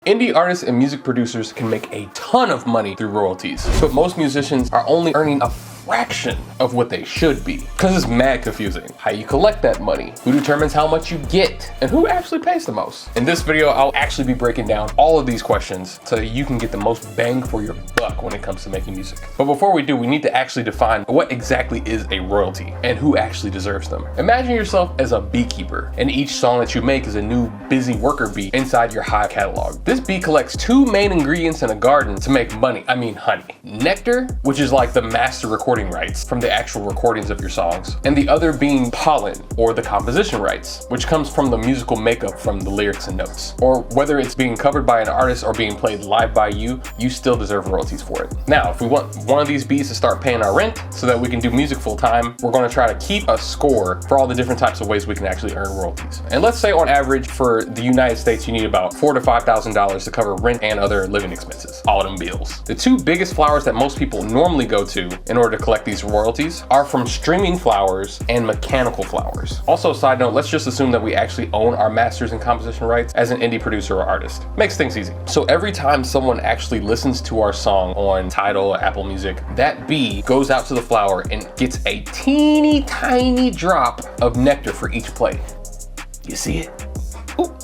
Indie artists and music producers can make a ton of money through royalties, but most musicians are only earning a fraction of what they should be, because it's mad confusing. How you collect that money, who determines how much you get, and who actually pays the most. In this video, I'll actually be breaking down all of these questions so that you can get the most bang for your buck when it comes to making music. But before we do, we need to actually define what exactly is a royalty and who actually deserves them. Imagine yourself as a beekeeper, and each song that you make is a new busy worker bee inside your hive catalog. This bee collects two main ingredients in a garden to make money, honey. Nectar, which is like the master recording rights from the actual recordings of your songs, and the other being pollen, or the composition rights, which comes from the musical makeup from the lyrics and notes. Or whether it's being covered by an artist or being played live by you, you still deserve royalties for it. Now, if we want one of these bees to start paying our rent so that we can do music full time, we're going to try to keep a score for all the different types of ways we can actually earn royalties. And let's say on average for the United States, you need about $4,000 to $5,000 to cover rent and other living expenses, all them bills. The two biggest flowers that most people normally go to in order to collect these royalties are from streaming flowers and mechanical flowers. Also, side note, let's just assume that we actually own our masters and composition rights as an indie producer or artist. Makes things easy. So every time someone actually listens to our song on Tidal, Apple Music, that bee goes out to the flower and gets a teeny tiny drop of nectar for each play. You see it? Ooh.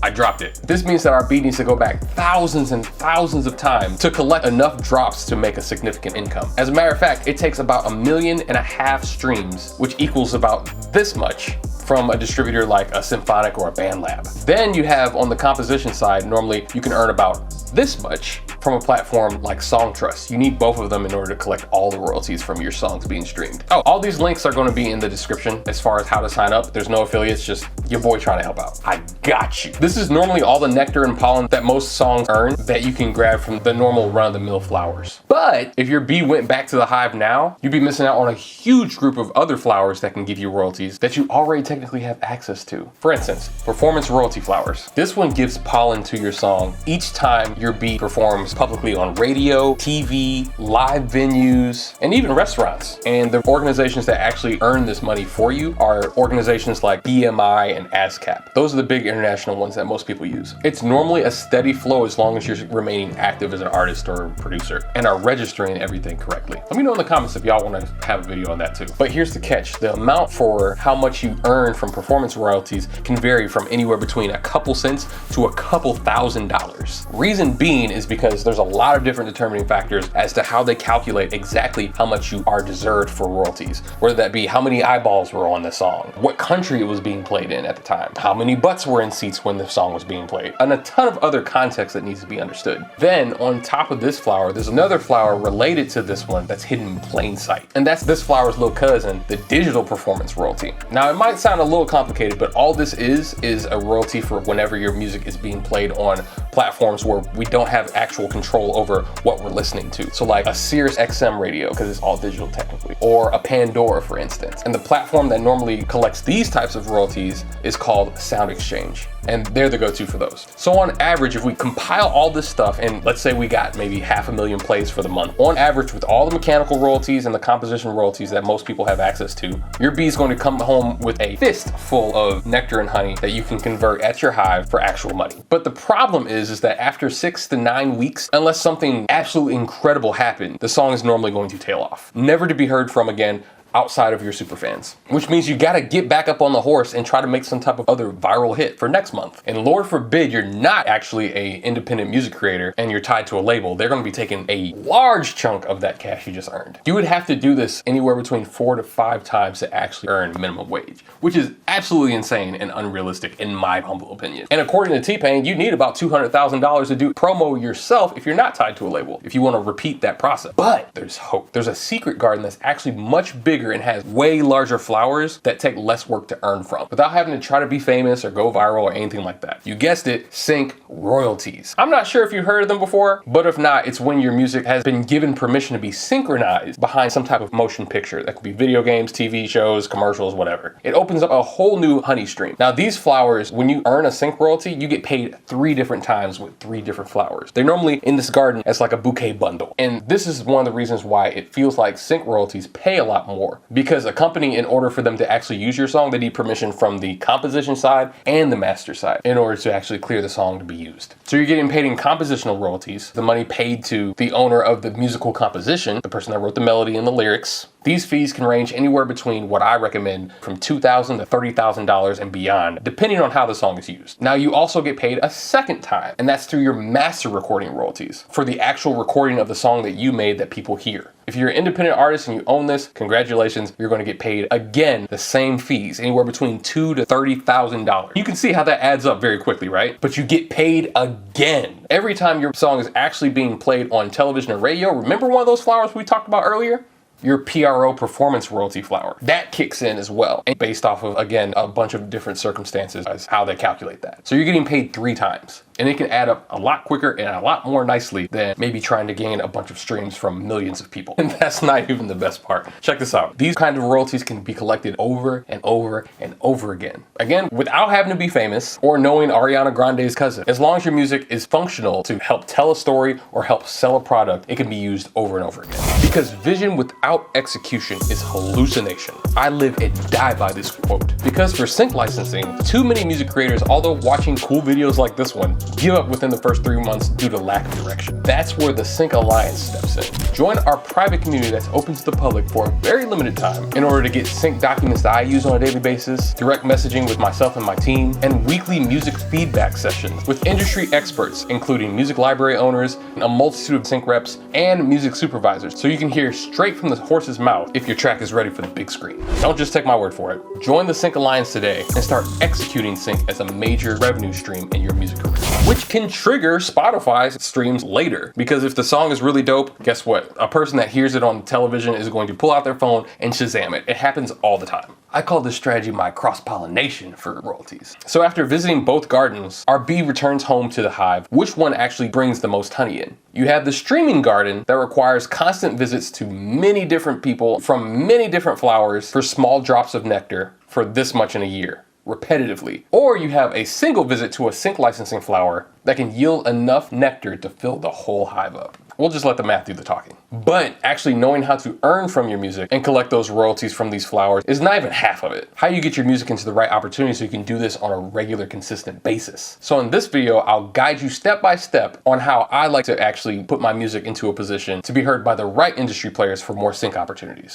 I dropped it. This means that our bee needs to go back thousands and thousands of times to collect enough drops to make a significant income. As a matter of fact, it takes about 1.5 million streams, which equals about this much, from a distributor like a Symphonic or a BandLab. Then you have on the composition side, normally you can earn about this much from a platform like SongTrust. You need both of them in order to collect all the royalties from your songs being streamed. Oh, all these links are going to be in the description as far as how to sign up. There's no affiliates, just your boy trying to help out. I got you. This is normally all the nectar and pollen that most songs earn that you can grab from the normal run-of-the-mill flowers. But if your bee went back to the hive now, you'd be missing out on a huge group of other flowers that can give you royalties that you already technically have access to. For instance, performance royalty flowers. This one gives pollen to your song each time your bee performs publicly on radio, TV, live venues, and even restaurants. And the organizations that actually earn this money for you are organizations like BMI and Ascap. Those are the big international ones that most people use. It's normally a steady flow as long as you're remaining active as an artist or producer and are registering everything correctly. Let me know in the comments if y'all want to have a video on that too. But here's the catch. The amount for how much you earn from performance royalties can vary from anywhere between a couple cents to a couple $1,000s. Reason being is because there's a lot of different determining factors as to how they calculate exactly how much you are deserved for royalties. Whether that be how many eyeballs were on the song, what country it was being played in at the time, how many butts were in seats when the song was being played, and a ton of other context that needs to be understood. Then on top of this flower, there's another flower related to this one that's hidden in plain sight. And that's this flower's little cousin, the digital performance royalty. Now it might sound a little complicated, but all this is a royalty for whenever your music is being played on platforms where we don't have actual control over what we're listening to. So like a Sirius XM radio, because it's all digital technically, or a Pandora, for instance. And the platform that normally collects these types of royalties is called SoundExchange. And they're the go-to for those. So on average, if we compile all this stuff, and let's say we got maybe 500,000 plays for the month, on average with all the mechanical royalties and the composition royalties that most people have access to, your bee's going to come home with a fist full of nectar and honey that you can convert at your hive for actual money. But the problem is that after 6 to 9 weeks, unless something absolutely incredible happened, the song is normally going to tail off, never to be heard from again outside of your superfans. Which means you gotta get back up on the horse and try to make some type of other viral hit for next month. And Lord forbid you're not actually an independent music creator and you're tied to a label, they're gonna be taking a large chunk of that cash you just earned. You would have to do this anywhere between 4 to 5 times to actually earn minimum wage, which is absolutely insane and unrealistic in my humble opinion. And according to T-Pain, you need about $200,000 to do promo yourself if you're not tied to a label, if you wanna repeat that process. But there's hope. There's a secret garden that's actually much bigger and has way larger flowers that take less work to earn from without having to try to be famous or go viral or anything like that. You guessed it, sync royalties. I'm not sure if you've heard of them before, but if not, it's when your music has been given permission to be synchronized behind some type of motion picture. That could be video games, TV shows, commercials, whatever. It opens up a whole new honey stream. Now these flowers, when you earn a sync royalty, you get paid 3 different times with 3 different flowers. They're normally in this garden as like a bouquet bundle. And this is one of the reasons why it feels like sync royalties pay a lot more for. Because a company, in order for them to actually use your song, they need permission from the composition side and the master side in order to actually clear the song to be used. So you're getting paid in compositional royalties, the money paid to the owner of the musical composition, the person that wrote the melody and the lyrics. These fees can range anywhere between what I recommend from $2,000 to $30,000 and beyond, depending on how the song is used. Now you also get paid a second time, and that's through your master recording royalties for the actual recording of the song that you made that people hear. If you're an independent artist and you own this, congratulations, you're going to get paid again the same fees, anywhere between $2,000 to $30,000. You can see how that adds up very quickly, right? But you get paid again every time your song is actually being played on television or radio. Remember one of those flowers we talked about earlier? Your PRO performance royalty flower. That kicks in as well, and based off of, again, a bunch of different circumstances as how they calculate that. So you're getting paid 3 times. And it can add up a lot quicker and a lot more nicely than maybe trying to gain a bunch of streams from millions of people. And that's not even the best part. Check this out. These kind of royalties can be collected over and over and over again. Again, without having to be famous or knowing Ariana Grande's cousin. As long as your music is functional to help tell a story or help sell a product, it can be used over and over again. Because vision without execution is hallucination. I live and die by this quote. Because for sync licensing, too many music creators, although watching cool videos like this one, give up within the first 3 months due to lack of direction. That's where the Sync Alliance steps in. Join our private community that's open to the public for a very limited time in order to get sync documents that I use on a daily basis, direct messaging with myself and my team, and weekly music feedback sessions with industry experts, including music library owners, a multitude of sync reps, and music supervisors, so you can hear straight from the horse's mouth if your track is ready for the big screen. Don't just take my word for it. Join the Sync Alliance today and start executing sync as a major revenue stream in your music career, which can trigger Spotify's streams later. Because if the song is really dope, guess what? A person that hears it on television is going to pull out their phone and Shazam it. It happens all the time. I call this strategy my cross-pollination for royalties. So after visiting both gardens, our bee returns home to the hive. Which one actually brings the most honey in? You have the streaming garden that requires constant visits to many different people from many different flowers for small drops of nectar for this much in a year, repetitively. Or you have a single visit to a sync licensing flower that can yield enough nectar to fill the whole hive up. We'll just let the math do the talking. But actually knowing how to earn from your music and collect those royalties from these flowers is not even half of it. How you get your music into the right opportunity so you can do this on a regular, consistent basis. So in this video, I'll guide you step by step on how I like to actually put my music into a position to be heard by the right industry players for more sync opportunities.